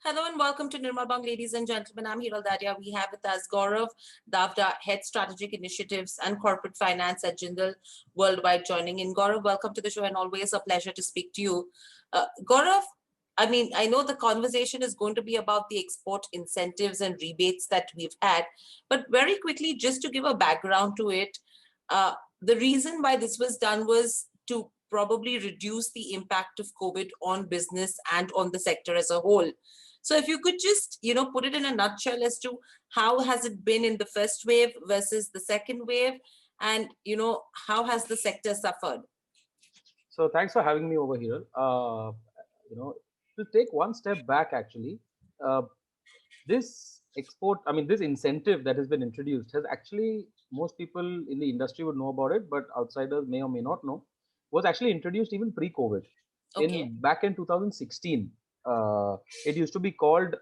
Hello and welcome to Nirmal Bang, ladies and gentlemen. I'm Hiral Daria. We have with us Gaurav Davda, Head Strategic Initiatives and Corporate Finance at Jindal Worldwide, joining in. Gaurav, welcome to the show and always a pleasure to speak to you. Gaurav, I know the conversation is going to be about the export incentives and rebates that we've had, but very quickly, just to give a background to it, the reason why this was done was to probably reduce the impact of COVID on business and on the sector as a whole. So if you could just, put it in a nutshell as to how has it been in the first wave versus the second wave, and how has the sector suffered? So thanks for having me over here. You know, to take one step back, actually, uh, this incentive that has been introduced has actually most people in the industry would know about it, but outsiders may or may not know, was actually introduced even pre-COVID. Okay. In back in 2016, it used to be called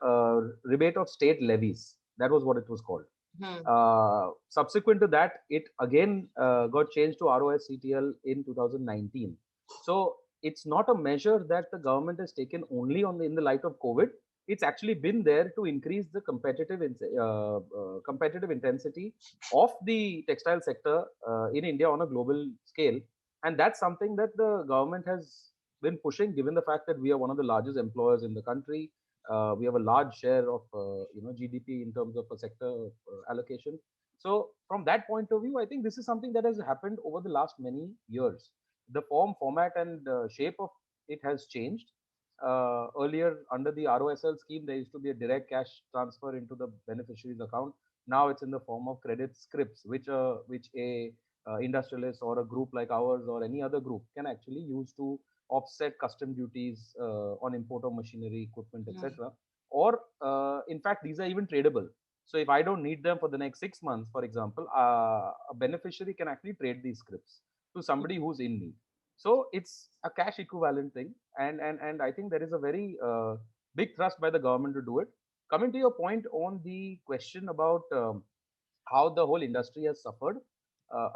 rebate of state levies. That was what it was called. Hmm. Subsequent to that, it again got changed to ROSCTL in 2019. So it's not a measure that the government has taken only in the light of COVID. It's actually been there to increase the competitive intensity of the textile sector in India on a global scale, and that's something that the government has been pushing, given the fact that we are one of the largest employers in the country. We have a large share of GDP in terms of a sector allocation. So from that point of view, I think this is something that has happened over the last many years. The format, and shape of it has changed. Earlier, under the ROSL scheme, there used to be a direct cash transfer into the beneficiary's account. Now it's in the form of credit scripts, which a industrialist or a group like ours or any other group can actually use to offset custom duties on import of machinery, equipment, Hmm. etc. Or, in fact, these are even tradable. So if I don't need them for the next 6 months, for example, a beneficiary can actually trade these scripts to somebody who's in need. So it's a cash equivalent thing, and I think there is a very big thrust by the government to do it. Coming to your point on the question about how the whole industry has suffered.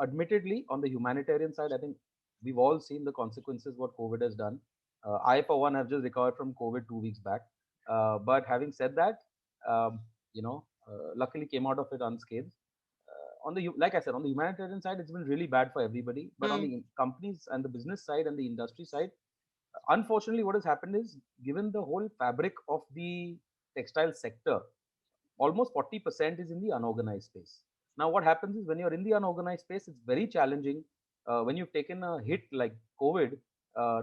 Admittedly, on the humanitarian side, I think we've all seen the consequences what COVID has done. I, for one, have just recovered from COVID 2 weeks back. But having said that, um, luckily came out of it unscathed. Like I said, on the humanitarian side, it's been really bad for everybody. But on Hmm. the companies and the business side and the industry side, unfortunately, what has happened is, given the whole fabric of the textile sector, almost 40% is in the unorganized space. Now, what happens is, when you're in the unorganized space, it's very challenging when you've taken a hit like COVID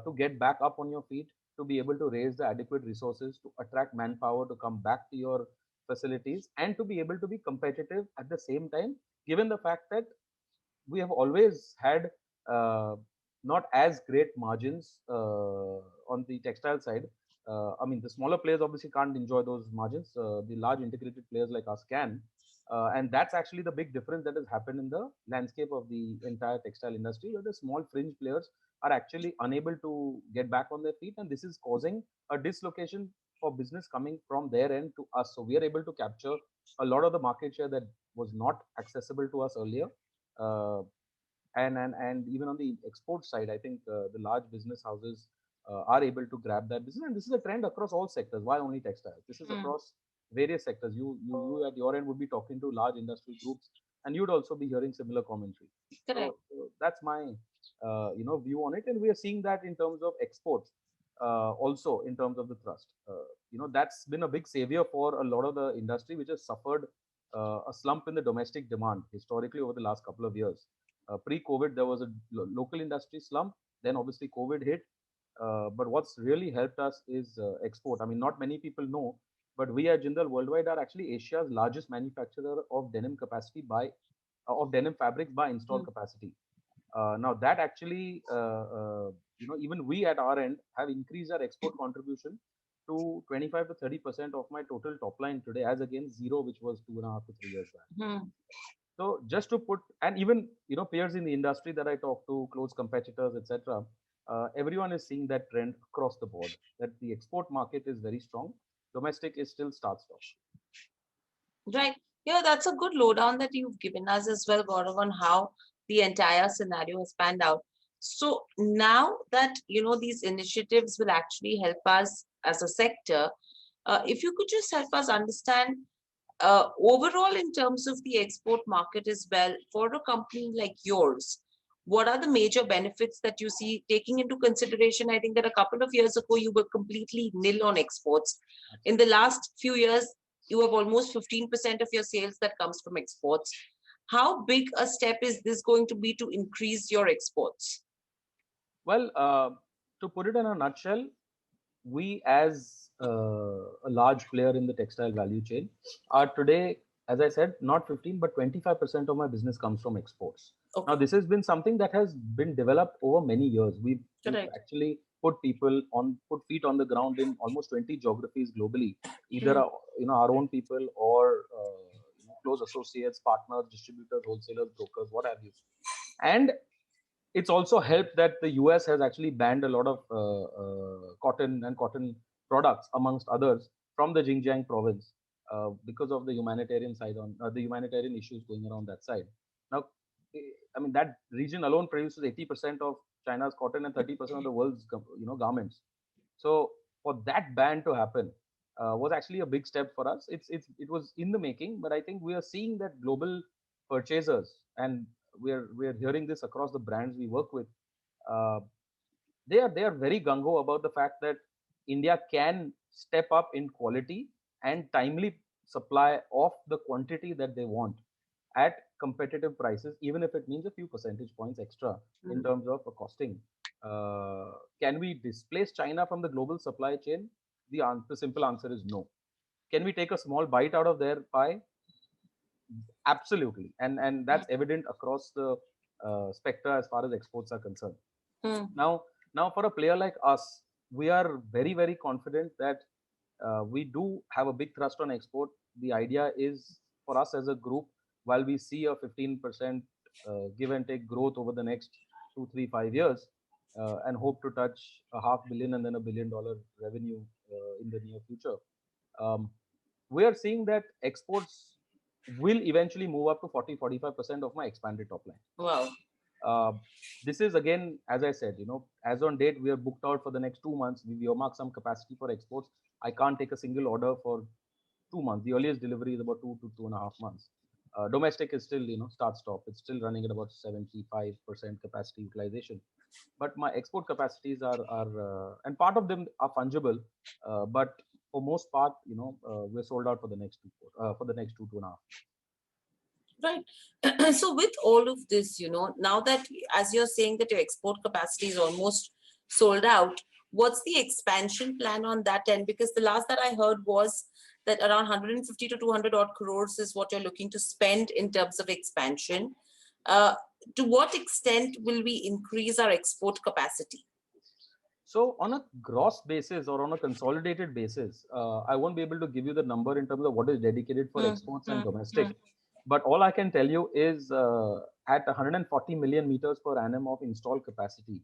to get back up on your feet, to be able to raise the adequate resources, to attract manpower to come back to your facilities, and to be able to be competitive at the same time, given the fact that we have always had not as great margins on the textile side. I mean, the smaller players obviously can't enjoy those margins. The large integrated players like us can. And that's actually the big difference that has happened in the landscape of the entire textile industry, where the small fringe players are actually unable to get back on their feet. And this is causing a dislocation for business coming from their end to us. So we are able to capture a lot of the market share that was not accessible to us earlier. Uh, and even on the export side, I think the large business houses are able to grab that business, and this is a trend across all sectors. Why only textiles? This is Hmm. across various sectors. You at your end would be talking to large industrial groups, and you'd also be hearing similar commentary. Correct. So that's my view on it, and we are seeing that in terms of exports, also in terms of the thrust. That's been a big savior for a lot of the industry, which has suffered a slump in the domestic demand historically over the last couple of years. Pre-COVID, there was a local industry slump. Then obviously COVID hit. But what's really helped us is export. I mean, not many people know, but we at Jindal Worldwide are actually Asia's largest manufacturer of denim fabrics by Hmm. installed capacity. Now that actually, even we at our end have increased our export contribution to 25 to 30% of my total top line today, as against zero, which was 2.5 to 3 years back. Hmm. So just to put, and even peers in the industry that I talk to, close competitors, etc., everyone is seeing that trend across the board. That the export market is very strong. Domestic is still start stop. Right. That's a good lowdown that you've given us as well, Gaurav, on how the entire scenario has panned out. So now that, these initiatives will actually help us as a sector, If you could just help us understand overall in terms of the export market as well, for a company like yours, what are the major benefits that you see, taking into consideration? I think that a couple of years ago, you were completely nil on exports. In the last few years, you have almost 15% of your sales that comes from exports. How big a step is this going to be to increase your exports? Well, to put it in a nutshell, we as a large player in the textile value chain are today, as I said, not 15 but 25% of my business comes from exports. Okay. Now this has been something that has been developed over many years. We've Correct. actually put feet on the ground in almost 20 geographies globally, either our own people or close associates, partners, distributors, wholesalers, brokers, what have you. And it's also helped that the US has actually banned a lot of cotton and cotton products, amongst others, from the Xinjiang province because of the humanitarian side on the humanitarian issues going around that side. Now, I mean that region alone produces 80% of China's cotton and 30% of the world's garments. So for that ban to happen was actually a big step for us. It was in the making, but I think we are seeing that global purchasers, and we're hearing this across the brands we work with. Uh, they are very gung-ho about the fact that India can step up in quality and timely supply of the quantity that they want at competitive prices, even if it means a few percentage points extra in terms of costing. Can we displace China from the global supply chain? The simple answer is no. Can we take a small bite out of their pie? Absolutely, and that's evident across the spectra as far as exports are concerned. Now for a player like us, we are very, very confident that we do have a big thrust on export. The idea is for us as a group, while we see a 15% give and take growth over the next 2, 3, 5 years, and hope to touch $500 million and then $1 billion revenue in the near future. We are seeing that exports will eventually move up to 40-45% of my expanded top line. Wow. This is again, as I said, as on date, we are booked out for the next 2 months. We earmark some capacity for exports. I can't take a single order for 2 months. The earliest delivery is about 2 to 2.5 months. Domestic is still, start stop. It's still running at about 75% capacity utilization. But my export capacities are and part of them are fungible. But for most part, we're sold out for the next 2.5. Right. So with all of this, now that, as you're saying, that your export capacity is almost sold out, what's the expansion plan on that end? Because the last that I heard was that around 150 to 200 odd crores is what you're looking to spend in terms of expansion. To what extent will we increase our export capacity? So on a gross basis or on a consolidated basis, I won't be able to give you the number in terms of what is dedicated for exports and domestic. But all I can tell you is at 140 million meters per annum of installed capacity,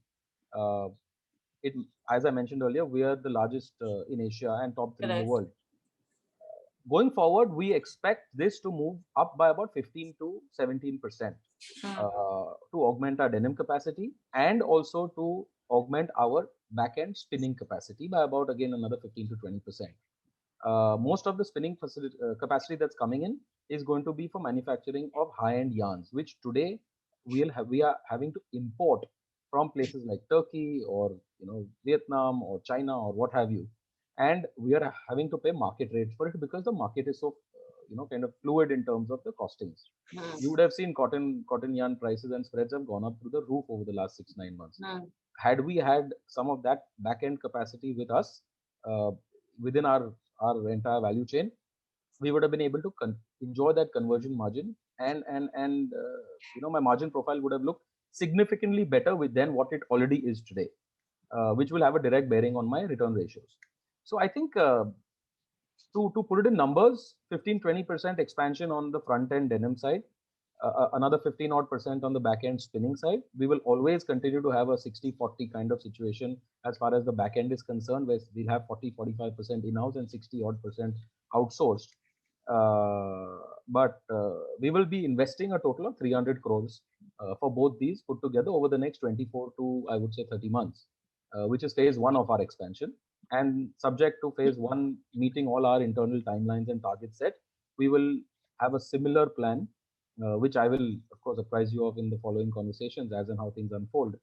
as I mentioned earlier, we are the largest in Asia and top 3 in the world. Going forward, we expect this to move up by about 15 to 17% to augment our denim capacity and also to augment our back-end spinning capacity by about, again, another 15 to 20%. Most of the spinning capacity that's coming in is going to be for manufacturing of high-end yarns, which today we are having to import from places like Turkey or Vietnam or China or what have you, and we are having to pay market rates for it because the market is so kind of fluid in terms of the costings. You would have seen cotton yarn prices and spreads have gone up through the roof over the last 6-9 months. Had we had some of that back end capacity with us within our entire value chain, we would have been able to enjoy that conversion margin, and my margin profile would have looked significantly better than what it already is today, which will have a direct bearing on my return ratios. So I think to put it in numbers, 15-20% expansion on the front end denim side, another 15 odd percent on the back end spinning side. We will always continue to have a 60-40 kind of situation as far as the back end is concerned, where we'll have 40-45% in-house and 60 odd percent outsourced. But we will be investing a total of 300 crores for both these put together over the next 24 to, I would say, 30 months, which is phase 1 of our expansion. And subject to phase one meeting all our internal timelines and targets set, we will have a similar plan, which I will, of course, apprise you of in the following conversations as and how things unfold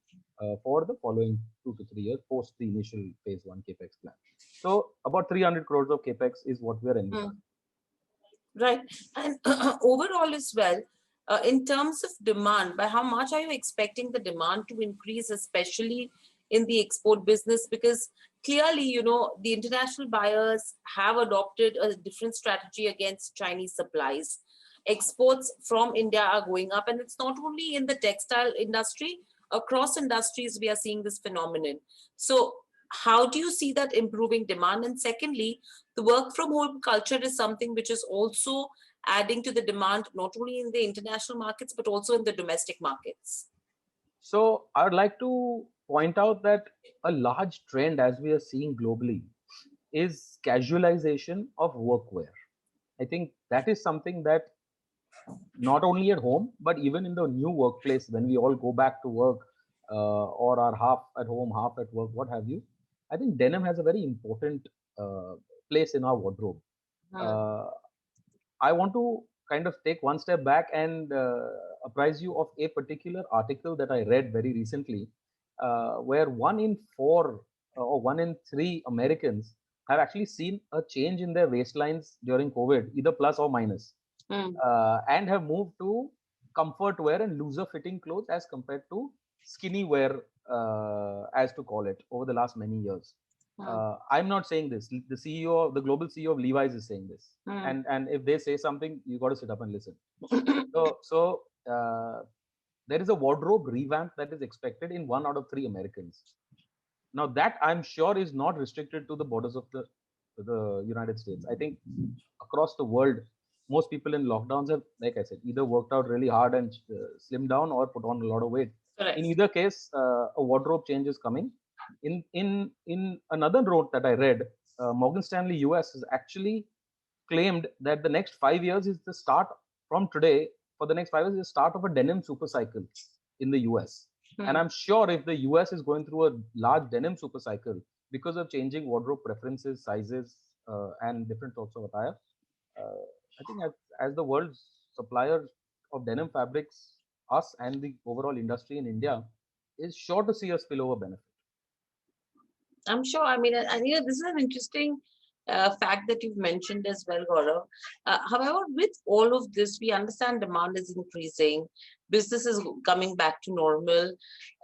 for the following 2 to 3 years post the initial phase one capex plan. So about 300 crores of capex is what we are envisaging. Right. And overall as well, in terms of demand, by how much are you expecting the demand to increase, especially in the export business? Because clearly, the international buyers have adopted a different strategy against Chinese supplies. Exports from India are going up, and it's not only in the textile industry, across industries, we are seeing this phenomenon. So, how do you see that improving demand? And secondly, the work from home culture is something which is also adding to the demand, not only in the international markets, but also in the domestic markets. So I would like to point out that a large trend as we are seeing globally is casualization of workwear. I think that is something that not only at home, but even in the new workplace, when we all go back to work or are half at home, half at work, what have you, I think denim has a very important place in our wardrobe. Uh, I want to kind of take one step back and apprise you of a particular article that I read very recently, where 1 in 4 or 1 in 3 Americans have actually seen a change in their waistlines during COVID, either plus or minus, and have moved to comfort wear and looser fitting clothes as compared to skinny wear, as to call it, over the last many years. I'm not saying this. The CEO, the global CEO of Levi's, is saying this. And if they say something, you got to sit up and listen. So there is a wardrobe revamp that is expected in 1 out of 3 Americans. Now that I'm sure is not restricted to the borders of the United States. I think across the world, most people in lockdowns have, like I said, either worked out really hard and slimmed down or put on a lot of weight. Correct. In either case, a wardrobe change is coming. In another note that I read, Morgan Stanley US has actually claimed that the next 5 years is the start from today. For the next 5 years, is the start of a denim super cycle in the US. And I'm sure if the US is going through a large denim super cycle because of changing wardrobe preferences, sizes, and different sorts of attire, I think as the world's supplier of denim fabrics, us and the overall industry in India is sure to see a spillover benefit. I'm sure. I mean, this is an interesting fact that you've mentioned as well, Gaurav. However, with all of this, we understand demand is increasing, business is coming back to normal.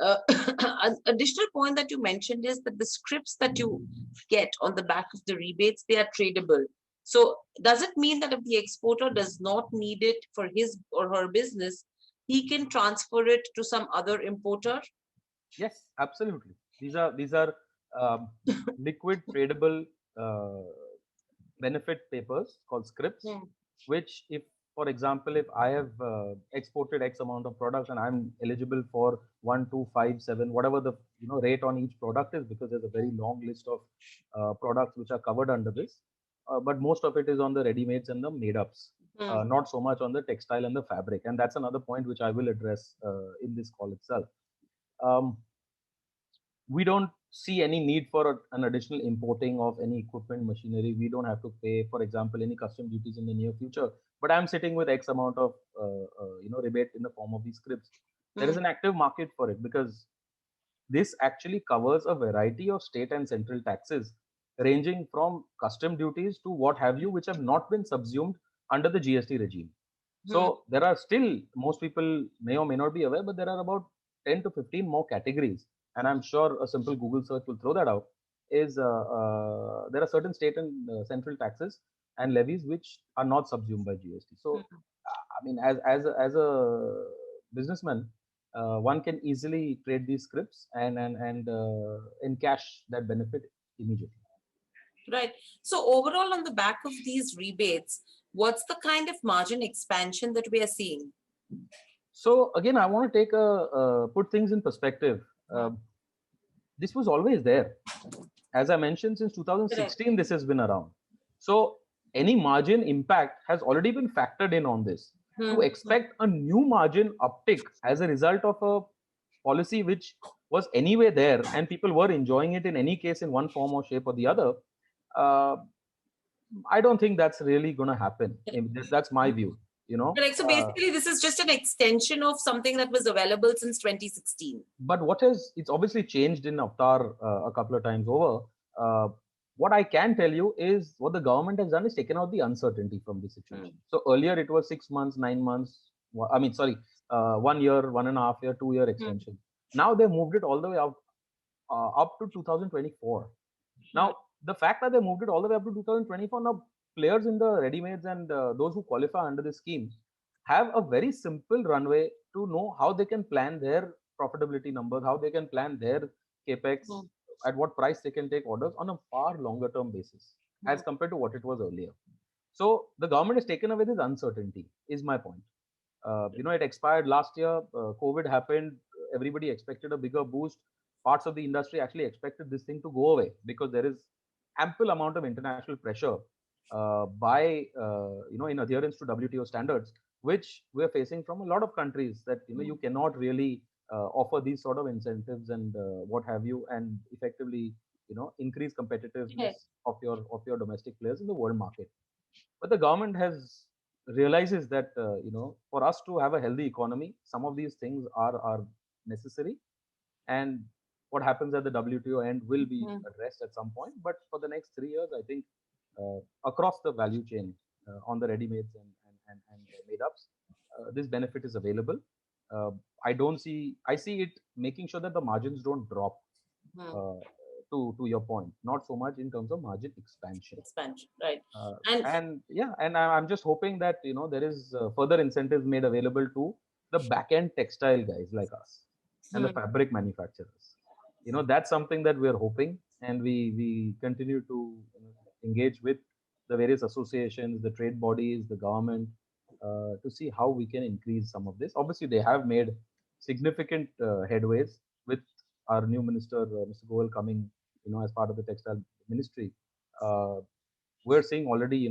An additional point that you mentioned is that the scripts that you get on the back of the rebates, they are tradable. So, does it mean that if the exporter does not need it for his or her business, he can transfer it to some other importer? Yes, absolutely. These are liquid tradable benefit papers called scripts, which, if, for example, if I have exported X amount of products and I'm eligible for 1, 2, 5, 7, whatever the rate on each product is, because there's a very long list of products which are covered under this, but most of it is on the ready-mades and the made-ups, not so much on the textile and the fabric. And that's another point which I will address in this call itself. We don't see any need for an additional importing of any equipment, machinery. We don't have to pay, for example, any custom duties in the near future. But I'm sitting with X amount of rebate in the form of these scripts. There is an active market for it because this actually covers a variety of state and central taxes, ranging from custom duties to what have you, which have not been subsumed under the GST regime. So there are still, most people may or may not be aware, but there are about 10 to 15 more categories. And I'm sure a simple Google search will throw that out. Is there are certain state and central taxes and levies which are not subsumed by GST. So, I mean, as a businessman, one can easily trade these scripts and encash that benefit immediately. Right. So overall, on the back of these rebates, what's the kind of margin expansion that we are seeing? So again, I want to take put things in perspective. This was always there. As I mentioned, since 2016, this has been around. So any margin impact has already been factored in on this. To expect a new margin uptick as a result of a policy which was anyway there and people were enjoying it in any case in one form or shape or the other, I don't think that's really going to happen. That's my view. Correct. So basically, this is just an extension of something that was available since 2016. But it's obviously changed in Avatar a couple of times over. What I can tell you is what the government has done is taken out the uncertainty from the situation. So earlier it was 6 months, 9 months. 1 year, 1.5 year, 2 year extension. Now they moved it all the way up to 2024. Now, the fact that they moved it all the way up to 2024, now players in the ready-mades and those who qualify under the scheme have a very simple runway to know how they can plan their profitability numbers, how they can plan their capex, at what price they can take orders on a far longer term basis as compared to what it was earlier. So the government has taken away this uncertainty, is my point. It expired last year, COVID happened, everybody expected a bigger boost. Parts of the industry actually expected this thing to go away because there is ample amount of international pressure in adherence to WTO standards, which we're facing from a lot of countries, that you cannot really offer these sort of incentives and what have you, and effectively increase competitiveness of your domestic players in the world market. But the government realizes that for us to have a healthy economy, some of these things are necessary, and what happens at the WTO end will be addressed at some point. But for the next 3 years, I think across the value chain on the ready-mades and made-ups, this benefit is available. I see it making sure that the margins don't drop. To your point, not so much in terms of margin expansion. Right. And I'm just hoping that there is further incentives made available to the back-end textile guys like us and the fabric manufacturers. That's something that we're hoping, and we continue to engage with the various associations, the trade bodies, the government, to see how we can increase some of this. Obviously, they have made significant headways with our new minister, Mr. Goel, coming as part of the textile ministry. We're seeing already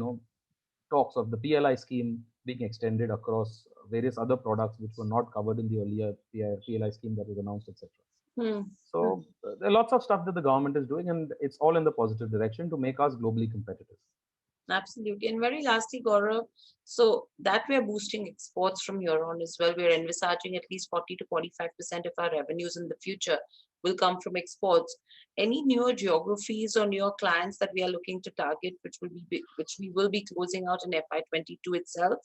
talks of the PLI scheme being extended across various other products which were not covered in the earlier PLI scheme that was announced, etc. So there are lots of stuff that the government is doing, and it's all in the positive direction to make us globally competitive. Absolutely. And very lastly, Gaurav, so that we are boosting exports from here on as well. We're envisaging at least 40 to 45% of our revenues in the future will come from exports. Any newer geographies or newer clients that we are looking to target, which we will be closing out in FY22 itself?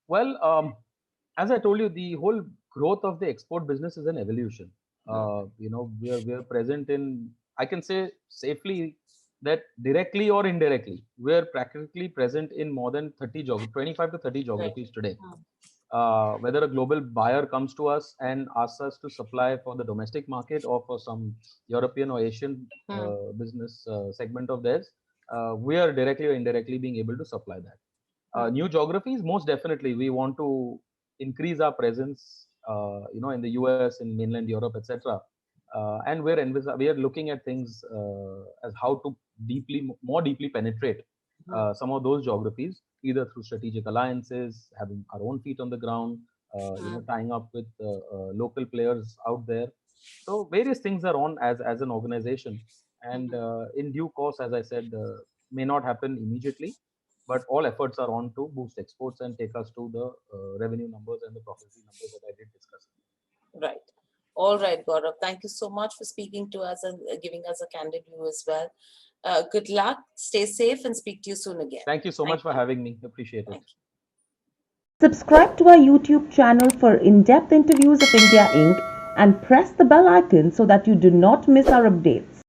Well, as I told you, the whole growth of the export business is an evolution. We are present in, I can say safely that directly or indirectly, we're practically present in more than 25 to 30 geographies today. Whether a global buyer comes to us and asks us to supply for the domestic market or for some European or Asian business segment of theirs, we are directly or indirectly being able to supply that. New geographies, most definitely, we want to increase our presence, in the US, in mainland Europe, etc. And we are looking at things as how to more deeply penetrate some of those geographies, either through strategic alliances, having our own feet on the ground, tying up with local players out there. So various things are on as an organization, and in due course, as I said, may not happen immediately, but all efforts are on to boost exports and take us to the revenue numbers and the profitability numbers that I did discuss. Right. All right, Gaurav. Thank you so much for speaking to us and giving us a candid view as well. Good luck. Stay safe and speak to you soon again. Thank you so much for having me. Appreciate it. Subscribe to our YouTube channel for in-depth interviews of India Inc. and press the bell icon so that you do not miss our updates.